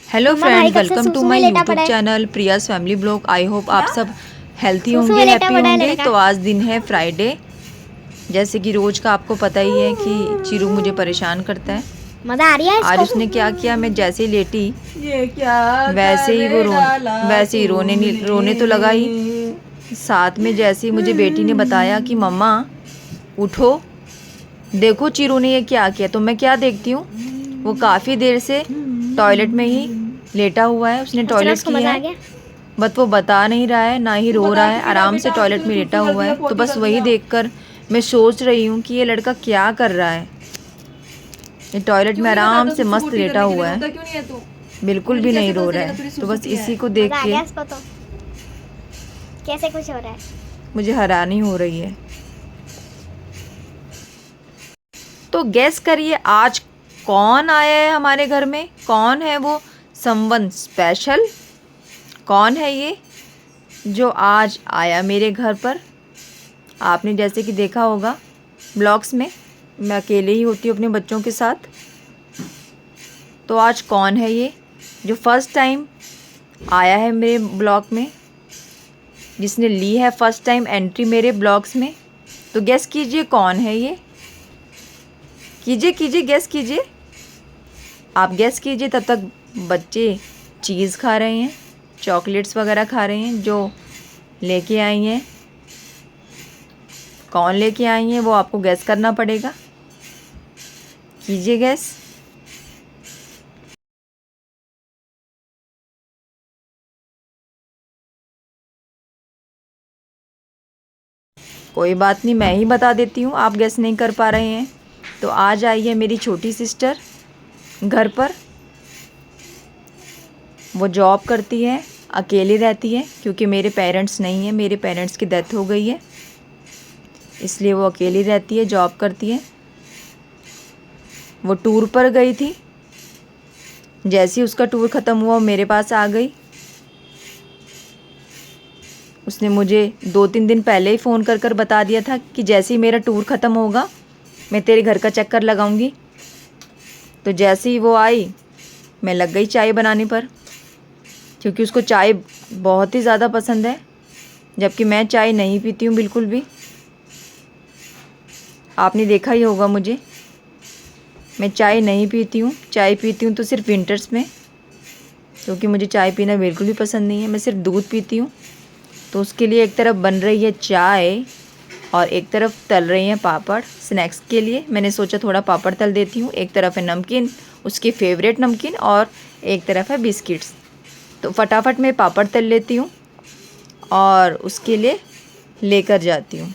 Hello मम्मा भाई friend, कब से वेलकम टू सुसु में माय लेटा यूट्यूब पड़ा है। Channel Priya's family blog. I hope आप सब हेल्थी सुसु होंगे, में लेटा हैप्पी पड़ा है होंगे। लड़का। तो आज दिन है फ्राइडे। जैसे कि रोज़ का आपको पता ही है कि चिरू मुझे परेशान करता है। मजा आ रही है आज इसको। उसने क्या किया, मैं जैसे ही लेटी ये क्या वैसे ही वो डाला वैसे ही रोने तो लगा ही। साथ में जैसे ही मुझे बेटी ने बताया कि मम्मा उठो, देखो चिरू ने ये क्या किया, तो मैं क्या देखती हूँ, वो काफ़ी देर से टॉयलेट में ही लेटा हुआ है। उसने चलो टॉयलेट उसको किया मजा आ है, गया। बट वो बता नहीं रहा है, ना ही रो रहा है, आराम से टॉयलेट में लेटा हुआ है। तो बस वही देखकर मैं सोच रही हूँ कि ये लड़का क्या कर रहा है। ये टॉयलेट में आराम से मस्त लेटा हुआ है, क्यों नहीं है तू? बिल्कुल भी नहीं रो रहा है। तो बस इसी को देख मजा आ के गया इसको तो। कैसे खुश हो रहा है। मुझे हैरानी हो रही है। तो गेस करिए आज कौन आया है हमारे घर में, कौन है वो समवन स्पेशल, कौन है ये जो आज आया मेरे घर पर। आपने जैसे कि देखा होगा ब्लॉग्स में, मैं अकेले ही होती हूँ अपने बच्चों के साथ। तो आज कौन है ये जो फर्स्ट टाइम आया है मेरे ब्लॉग में, जिसने ली है फर्स्ट टाइम एंट्री मेरे ब्लॉग्स में। तो गेस कीजिए कौन है ये, कीजिए कीजिए, गेस कीजिए। आप गेस कीजिए, तब तक बच्चे चीज़ खा रहे हैं, चॉकलेट्स वगैरह खा रहे हैं जो लेके आई हैं। कौन लेके आई हैं वो आपको गैस करना पड़ेगा। कीजिए गैस। कोई बात नहीं, मैं ही बता देती हूँ, आप गैस नहीं कर पा रहे हैं तो। आज आई है मेरी छोटी सिस्टर घर पर। वो जॉब करती है, अकेली रहती है, क्योंकि मेरे पेरेंट्स नहीं हैं, मेरे पेरेंट्स की डेथ हो गई है, इसलिए वो अकेली रहती है, जॉब करती है। वो टूर पर गई थी, जैसे ही उसका टूर ख़त्म हुआ वो मेरे पास आ गई। उसने मुझे 2-3 दिन पहले ही फ़ोन कर कर बता दिया था कि जैसे ही मेरा टूर ख़त्म होगा मैं तेरे घर का चक्कर लगाऊंगी। तो जैसे ही वो आई मैं लग गई चाय बनाने पर, क्योंकि उसको चाय बहुत ही ज़्यादा पसंद है, जबकि मैं चाय नहीं पीती हूँ बिल्कुल भी। आपने देखा ही होगा मुझे, मैं चाय नहीं पीती हूँ। चाय पीती हूँ तो सिर्फ विंटर्स में, क्योंकि मुझे चाय पीना बिल्कुल भी पसंद नहीं है। मैं सिर्फ दूध पीती हूँ। तो उसके लिए एक तरफ बन रही है चाय और एक तरफ तल रही हैं पापड़ स्नैक्स के लिए। मैंने सोचा थोड़ा पापड़ तल देती हूँ। एक तरफ है नमकीन, उसकी फेवरेट नमकीन, और एक तरफ है बिस्किट्स। तो फटाफट मैं पापड़ तल लेती हूँ और उसके लिए लेकर जाती हूँ।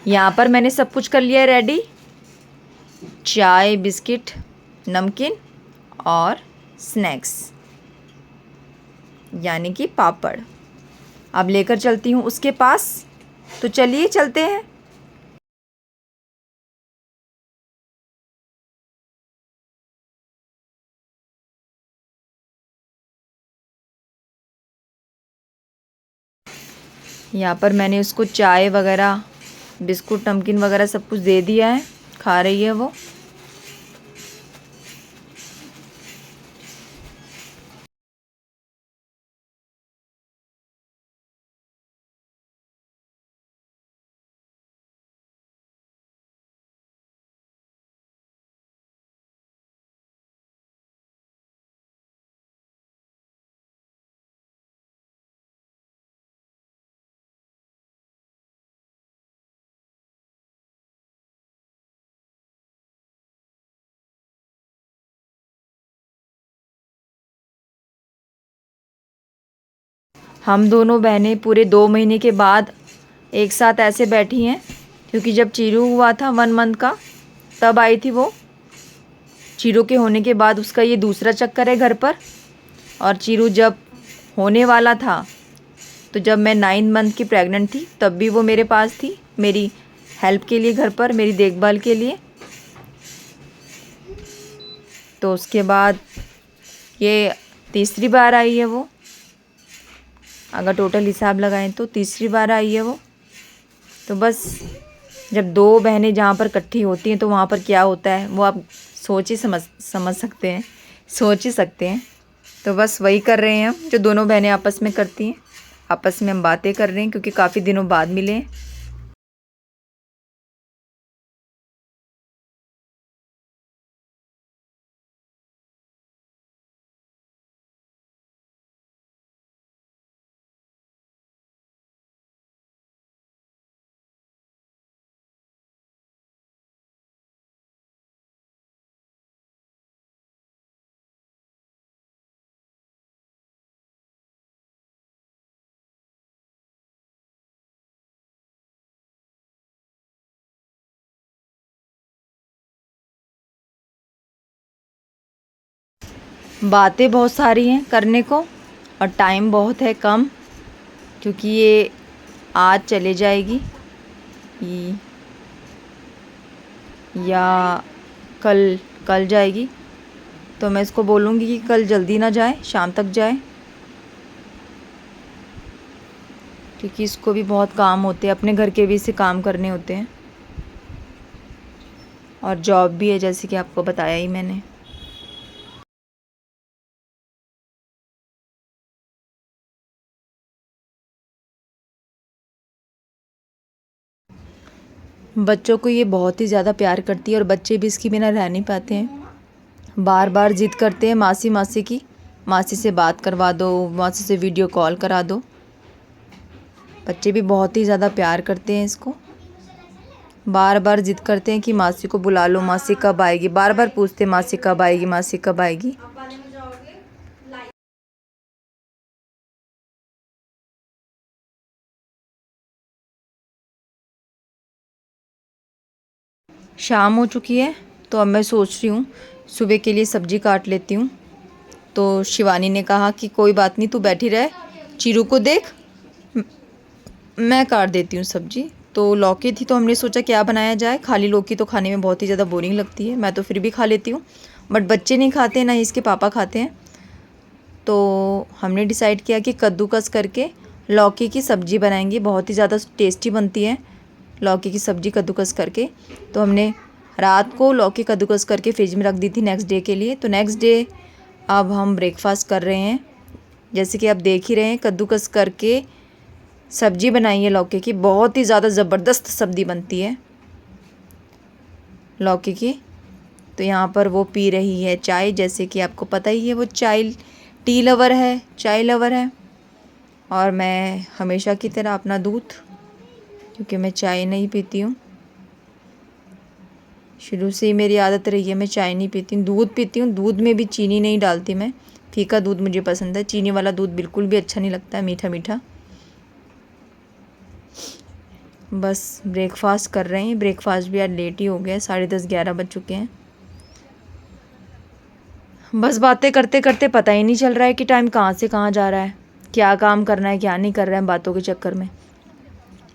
यहाँ पर मैंने सब कुछ कर लिया है रेडी, चाय, बिस्किट, नमकीन और स्नैक्स यानी कि पापड़। अब लेकर चलती हूँ उसके पास। तो चलिए चलते हैं। यहाँ पर मैंने उसको चाय वगैरह, बिस्कुट, नमकीन वगैरह सब कुछ दे दिया है, खा रही है वो। हम दोनों बहनें पूरे 2 महीने के बाद एक साथ ऐसे बैठी हैं, क्योंकि जब चीरू हुआ था 1 मंथ का तब आई थी वो। चीरू के होने के बाद उसका ये दूसरा चक्कर है घर पर। और चीरू जब होने वाला था, तो जब मैं 9 मंथ की प्रेग्नेंट थी तब भी वो मेरे पास थी, मेरी हेल्प के लिए घर पर, मेरी देखभाल के लिए। तो उसके बाद ये तीसरी बार आई है वो, अगर टोटल हिसाब लगाएं तो तीसरी बार आई है वो। तो बस जब दो बहनें जहाँ पर इकट्ठी होती हैं तो वहाँ पर क्या होता है वो आप सोच ही समझ सकते हैं, सोच ही सकते हैं। तो बस वही कर रहे हैं हम, जो दोनों बहनें आपस में करती हैं। आपस में हम बातें कर रहे हैं क्योंकि काफ़ी दिनों बाद मिले हैं। बातें बहुत सारी हैं करने को और टाइम बहुत है कम, क्योंकि ये आज चले जाएगी या कल जाएगी। तो मैं इसको बोलूँगी कि कल जल्दी ना जाए, शाम तक जाए, क्योंकि इसको भी बहुत काम होते हैं, अपने घर के भी इसे काम करने होते हैं और जॉब भी है, जैसे कि आपको बताया ही मैंने। बच्चों को ये बहुत ही ज़्यादा प्यार करती है और बच्चे भी इसके बिना रह नहीं पाते हैं। बार बार ज़िद करते हैं मासी की, मासी से बात करवा दो, मासी से वीडियो कॉल करा दो। बच्चे भी बहुत ही ज़्यादा प्यार करते हैं इसको, बार बार ज़िद करते हैं कि मासी को बुला लो, मासी कब आएगी, बार बार पूछते हैं मासी कब आएगी, मासी कब आएगी। शाम हो चुकी है तो अब मैं सोच रही हूँ सुबह के लिए सब्ज़ी काट लेती हूँ। तो शिवानी ने कहा कि कोई बात नहीं, तू बैठी रहे, चीरू को देख, मैं काट देती हूँ सब्ज़ी। तो लौकी थी तो हमने सोचा क्या बनाया जाए। खाली लौकी तो खाने में बहुत ही ज़्यादा बोरिंग लगती है, मैं तो फिर भी खा लेती हूँ, बट बच्चे नहीं खाते, ना ही इसके पापा खाते हैं। तो हमने डिसाइड किया कि कद्दूकस करके लौकी की सब्ज़ी बनाएंगे, बहुत ही ज़्यादा टेस्टी बनती है लौकी की सब्ज़ी कद्दूकस करके। तो हमने रात को लौकी कद्दूकस करके फ्रिज में रख दी थी नेक्स्ट डे के लिए। तो नेक्स्ट डे अब हम ब्रेकफास्ट कर रहे हैं, जैसे कि आप देख ही रहे हैं, कद्दूकस करके सब्ज़ी बनाई है लौकी की, बहुत ही ज़्यादा ज़बरदस्त सब्ज़ी बनती है लौकी की। तो यहाँ पर वो पी रही है चाय, जैसे कि आपको पता ही है वो टी लवर है, चाय लवर है। और मैं हमेशा की तरह अपना दूध, क्योंकि मैं चाय नहीं पीती हूँ, शुरू से ही मेरी आदत रही है, मैं चाय नहीं पीती हूँ, दूध पीती हूँ। दूध में भी चीनी नहीं डालती मैं, फीका दूध मुझे पसंद है, चीनी वाला दूध बिल्कुल भी अच्छा नहीं लगता है, मीठा मीठा। बस ब्रेकफास्ट कर रहे हैं, ब्रेकफास्ट भी आज लेट ही हो गया, 10:30-11 बज चुके हैं। बस बातें करते करते पता ही नहीं चल रहा है कि टाइम कहाँ से कहाँ जा रहा है, क्या काम करना है क्या नहीं कर रहा है, बातों के चक्कर में।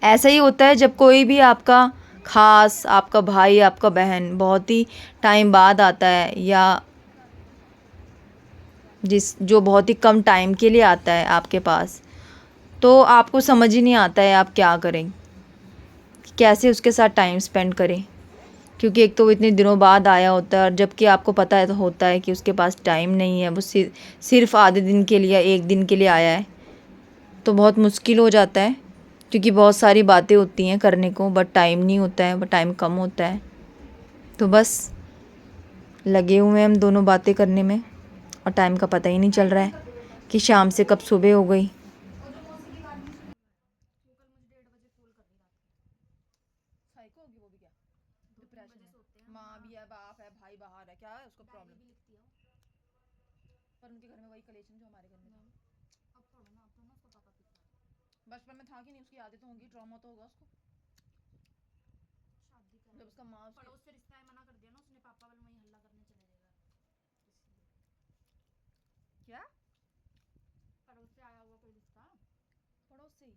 ऐसा ही होता है जब कोई भी आपका ख़ास, आपका भाई, आपका बहन बहुत ही टाइम बाद आता है, या जो बहुत ही कम टाइम के लिए आता है आपके पास, तो आपको समझ ही नहीं आता है आप क्या करें, कैसे उसके साथ टाइम स्पेंड करें। क्योंकि एक तो वो इतने दिनों बाद आया होता है, और जबकि आपको पता है तो होता है कि उसके पास टाइम नहीं है, वो सिर्फ आधे दिन के लिए, एक दिन के लिए आया है, तो बहुत मुश्किल हो जाता है। क्योंकि बहुत सारी बातें होती हैं करने को, बट टाइम नहीं होता है, बट टाइम कम होता है। तो बस लगे हुए हैं हम दोनों बातें करने में, और टाइम का पता ही नहीं चल रहा है कि शाम से कब सुबह हो गई। माँ भी है, बाप है, भाई बाहर है, क्या है उसको प्रॉब्लम? पर उनके घर में वही कलेक्शन जो हमारे घर में था। बचपन में था कि नहीं, उसकी आदत होगी, ट्रॉमा तो होगा उसको। जब उसका माँ पड़ोस से रिश्ता है, मना कर दिया ना उसने, पापा वाले वहीं हल्ला करने चले जाएगा, क्या पड़ोस से आया हुआ कोई रिश्ता, पड़ोस से ही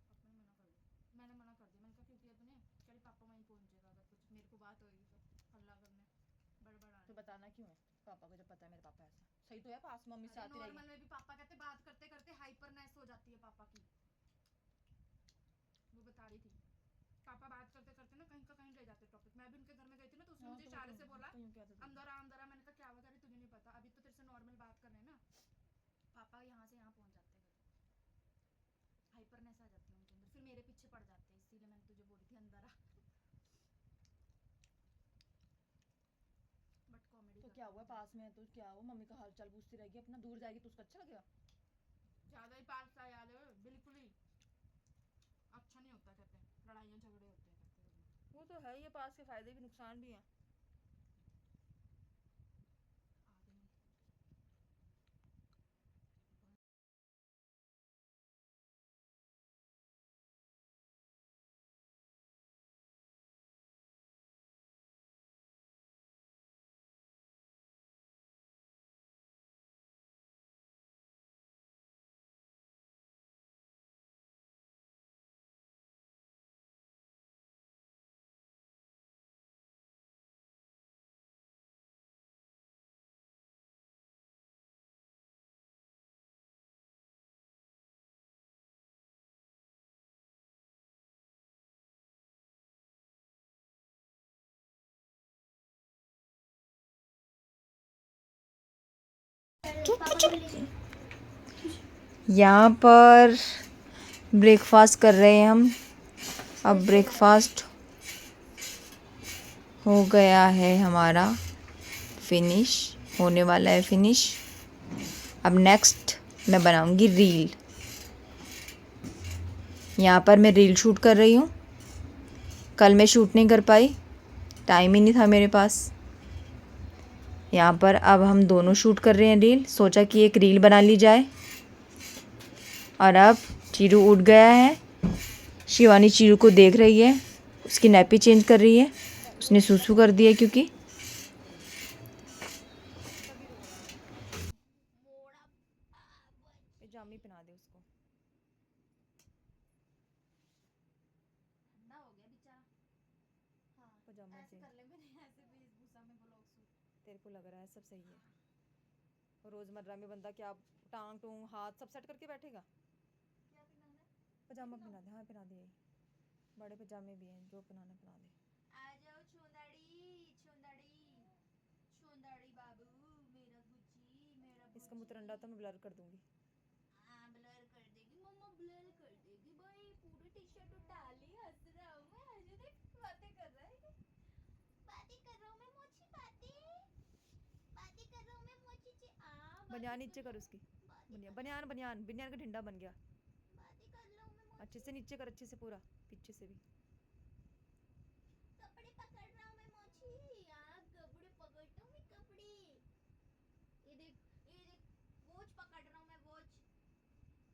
पापा ने मना कर दिया, मैंने मना कर दिया, मैंने कहा क्योंकि अपने चल पापा वहीं पहुंचेगा, अगर कुछ मेरे को बात होगी तो हल्ला करने बड़बड़ा। तो बताना क्यों है पापा को, जब पता है मेरे पापा ऐसा सही तो है, पास मम्मी से आती रहेगी। नॉर्मल में भी पापा कहते बात करते करते हाइपरनेस हो जाती है पापा की, वो बता रही थी। ना, कहीं का कहीं ले जाते टॉपिक। मैं भी उनके घर में गई थी ना, तो उसने मुझे इशारे से बोला अंदर आ अंदर आ। मैंने कहा क्या हुआ? कह रही तुझे नहीं पता, अभी तो तेरे से नॉर्मल बात कर रहे हैं ना, पापा यहाँ से यहाँ पहुँच जाते हैं, हाइपरनेस आ जाती है उनके अंदर, फिर मेरे पीछे पड़ जाते हैं, इसीलिए मैंने तुझे बोली थी अंदर आ। बट कॉमेडी तो क्या हुआ? पास में है तो क्या हुआ? मम्मी का हाल चाल पूछती रहेगी, अपना दूर जाएगी तो उसको अच्छा लगेगा? ज्यादा ही पास था यार, बिल्कुल ही अच्छा नहीं होता, कहते हैं लड़ाइयाँ झगड़े होते हैं, कहते हैं वो तो है, ये पास के फायदे भी नुकसान भी हैं। आदमी। यहाँ पर ब्रेकफास्ट कर रहे हैं हम। अब ब्रेकफास्ट हो गया है हमारा, फिनिश होने वाला है फिनिश। अब नेक्स्ट मैं बनाऊंगी रील। यहाँ पर मैं रील शूट कर रही हूँ। कल मैं शूट नहीं कर पाई, टाइम ही नहीं था मेरे पास। यहाँ पर अब हम दोनों शूट कर रहे हैं रील। सोचा कि एक रील बना ली जाए। और अब चीरू उठ गया है। शिवानी चीरू को देख रही है, उसकी नैपी चेंज कर रही है। उसने सूसू कर दिया क्योंकि पजामी पहना दे उसको। ठंडा हो गया बेचारा। हाँ पजामा ऐसे चेंज कर ले, मैंने ऐसे वेशभूषा में ब्लॉग शूट। तेरे को लग रहा है सब सही है। रोजमर्रा में बंदा क्या टांग टूंग हाथ सब सेट करके बैठेगा? क्या पहनाना है? पजामा पहना दे। हाँ पहना दे, बड़े पजामे भी हैं, जो पहनाना पहना दे। आ जाओ छुंदड़ी छुंदड़ी छुंदड़ी बाबू, मेरा गुच्ची मेरा इसका मुतरंडा तो मैं ब्लर कर दूंगी। हाँ ब्लर कर देगी मम्मा, ब्लर कर देगी भाई। पूरी टी शर्ट उठा ली, हंस रहा हूँ मैं। हंस देख बातें कर रहा है, बातें कर रहा हूँ मैं मोची, बातें कर रहा हूँ मैं मोची ची। बनियान नीचे कर उसकी। बनियान बनियान बनियान का ढिंडा बन गया। बातें कर रहा हूँ मैं मोची। अच्छे से नीचे कर, अच्छे से पूरा, पीछे से भी। कपड़े पकड़ रहा हूँ मैं मोची। कपड़े पकड़ता हूँ मैं, कपड़े। ये देख वॉच पकड़ रहा हूँ मैं, वॉच।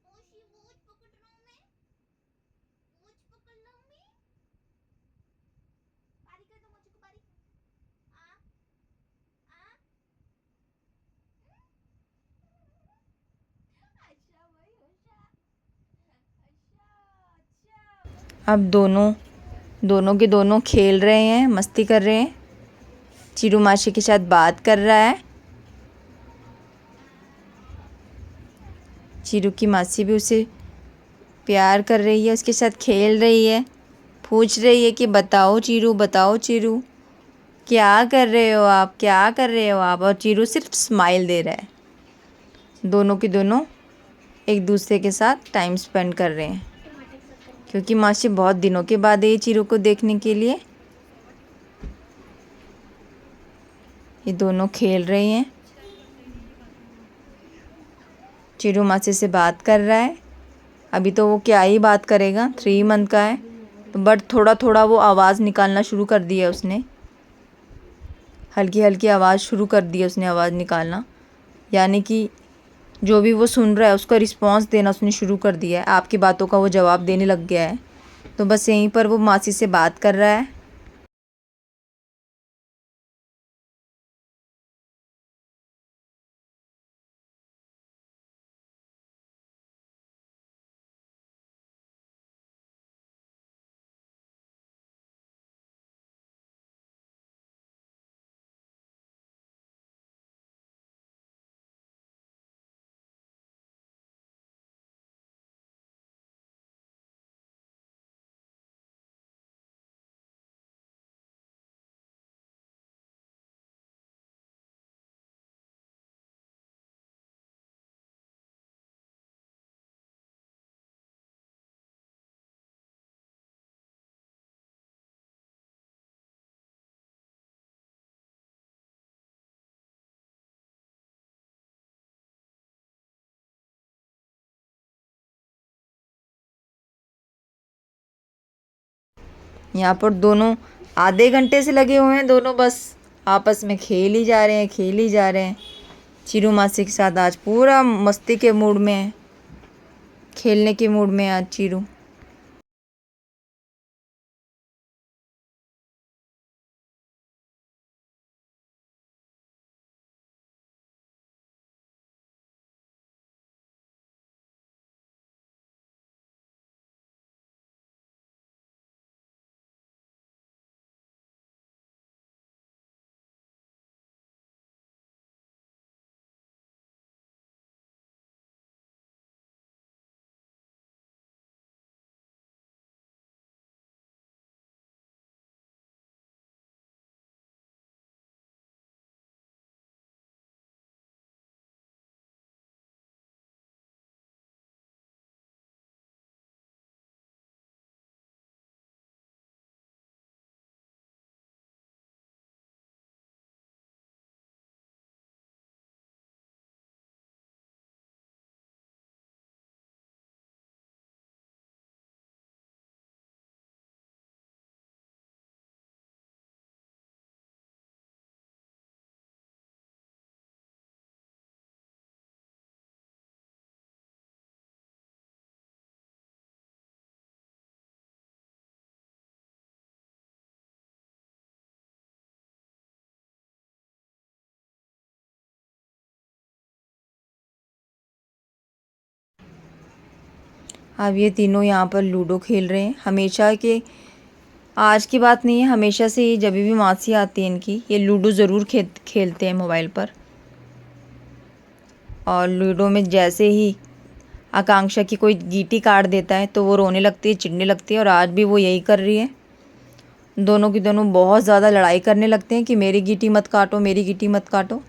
मोची वॉच पकड़ रहा हूँ मैं, वॉच पकड़ रहा हूँ मैं। बारी कर दो मोची को, बारी। आ आ अच्छा भाई, अच्छा अच्छा अच्छा। अब दोनों के दोनों खेल रहे हैं, मस्ती कर रहे हैं। चीरू मासी के साथ बात कर रहा है। चीरू की मासी भी उसे प्यार कर रही है, उसके साथ खेल रही है। पूछ रही है कि बताओ चीरू क्या कर रहे हो आप, क्या कर रहे हो आप। और चीरू सिर्फ स्माइल दे रहा है। दोनों के दोनों एक दूसरे के साथ टाइम स्पेंड कर रहे हैं, क्योंकि मासी बहुत दिनों के बाद आई चीरू को देखने के लिए। ये दोनों खेल रहे हैं। चीरू मासी से बात कर रहा है। अभी तो वो क्या ही बात करेगा, 3 मंथ का है, बट थोड़ा थोड़ा वो आवाज़ निकालना शुरू कर दिया उसने। हल्की हल्की आवाज़ शुरू कर दी है उसने, आवाज़ निकालना। यानी कि जो भी वो सुन रहा है उसका रिस्पॉन्स देना उसने शुरू कर दिया है। आपकी बातों का वो जवाब देने लग गया है। तो बस यहीं पर वो मासी से बात कर रहा है। यहाँ पर दोनों आधे घंटे से लगे हुए हैं, दोनों बस आपस में खेल ही जा रहे हैं, खेल ही जा रहे हैं। चिरू मासी के साथ आज पूरा मस्ती के मूड में है, खेलने के मूड में है आज चिरू। अब ये तीनों यहाँ पर लूडो खेल रहे हैं। हमेशा के आज की बात नहीं है, हमेशा से ही जब भी मासी आती है इनकी, ये लूडो ज़रूर खेलते हैं मोबाइल पर। और लूडो में जैसे ही आकांक्षा की कोई गीटी काट देता है तो वो रोने लगती है, चिढ़ने लगती है, और आज भी वो यही कर रही है। दोनों की दोनों बहुत ज़्यादा लड़ाई करने लगते हैं कि मेरी गीटी मत काटो, मेरी गीटी मत काटो।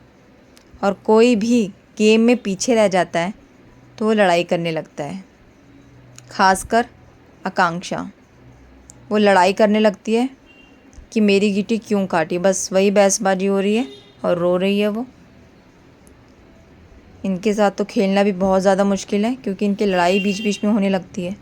और कोई भी गेम में पीछे रह जाता है तो वो लड़ाई करने लगता है, खासकर आकांक्षा। वो लड़ाई करने लगती है कि मेरी गीटी क्यों काटी, बस वही बहसबाजी हो रही है और रो रही है वो। इनके साथ तो खेलना भी बहुत ज़्यादा मुश्किल है क्योंकि इनकी लड़ाई बीच बीच में होने लगती है।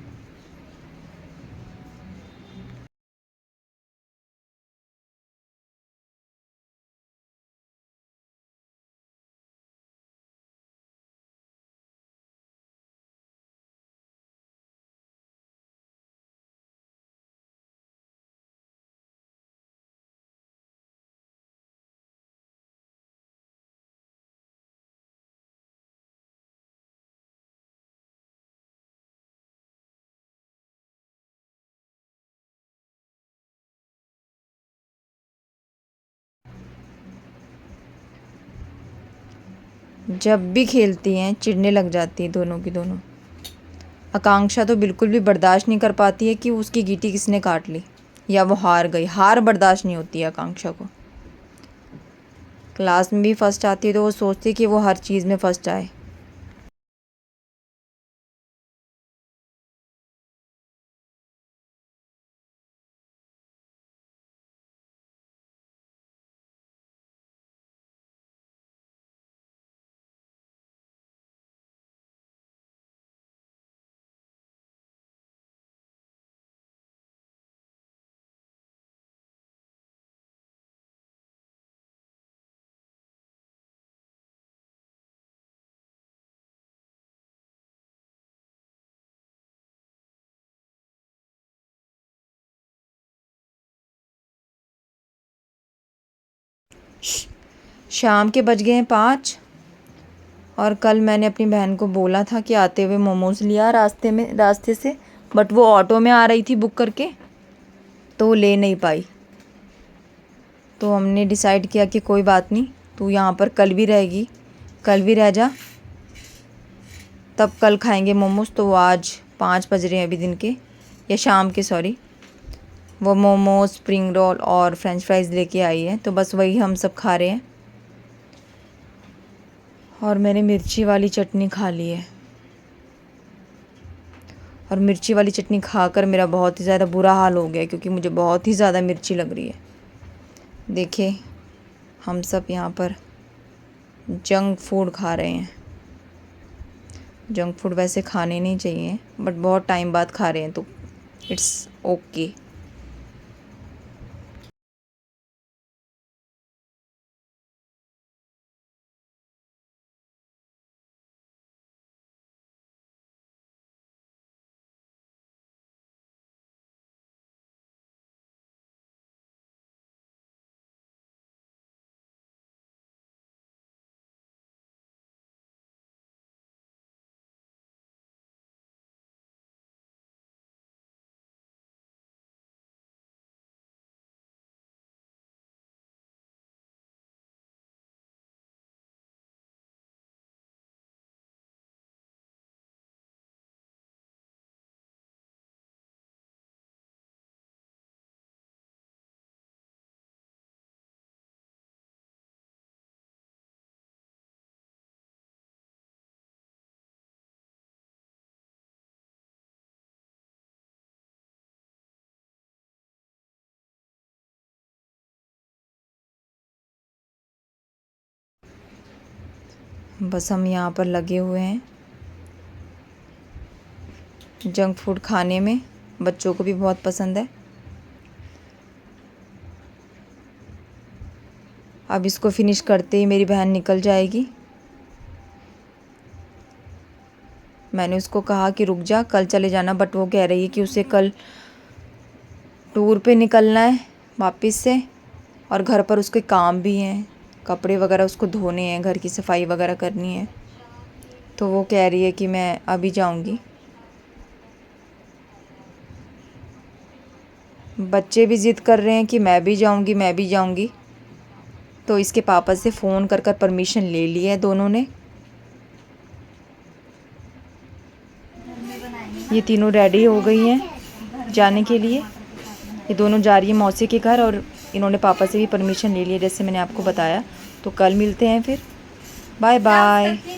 जब भी खेलती हैं चिढ़ने लग जाती है दोनों की दोनों। आकांक्षा तो बिल्कुल भी बर्दाश्त नहीं कर पाती है कि उसकी गीटी किसने काट ली या वो हार गई। हार बर्दाश्त नहीं होती है आकांक्षा को। क्लास में भी फर्स्ट आती है तो वो सोचती है कि वो हर चीज़ में फर्स्ट आए। शाम के बज गए हैं 5 और कल मैंने अपनी बहन को बोला था कि आते हुए मोमोज़ लिया रास्ते से, बट वो ऑटो में आ रही थी बुक करके तो वो ले नहीं पाई। तो हमने डिसाइड किया कि कोई बात नहीं, तू यहाँ पर कल भी रहेगी, कल भी रह जा, तब कल खाएंगे मोमोज़। तो वो आज 5 बज रहे हैं अभी दिन के, या शाम के सॉरी। वो मोमोज़, स्प्रिंग रोल और फ्रेंच फ्राइज़ लेके आई है तो बस वही हम सब खा रहे हैं। और मैंने मिर्ची वाली चटनी खा ली है, और मिर्ची वाली चटनी खाकर मेरा बहुत ही ज़्यादा बुरा हाल हो गया क्योंकि मुझे बहुत ही ज़्यादा मिर्ची लग रही है। देखिए हम सब यहाँ पर जंक फूड खा रहे हैं। जंक फूड वैसे खाने नहीं चाहिए बट बहुत टाइम बाद खा रहे हैं तो इट्स ओके। बस हम यहाँ पर लगे हुए हैं जंक फूड खाने में, बच्चों को भी बहुत पसंद है। अब इसको फिनिश करते ही मेरी बहन निकल जाएगी। मैंने उसको कहा कि रुक जा, कल चले जाना, बट वो कह रही है कि उसे कल टूर पे निकलना है वापस से, और घर पर उसके काम भी हैं, कपड़े वगैरह उसको धोने हैं, घर की सफाई वगैरह करनी है। तो वो कह रही है कि मैं अभी जाऊंगी। बच्चे भी ज़िद कर रहे हैं कि मैं भी जाऊंगी, मैं भी जाऊंगी। तो इसके पापा से फ़ोन कर कर परमिशन ले ली है दोनों ने। ये तीनों रेडी हो गई हैं जाने के लिए। ये दोनों जा रही है मौसी के घर, और इन्होंने पापा से भी परमिशन ले ली है, जैसे मैंने आपको बताया। तो कल मिलते हैं फिर। Bye bye.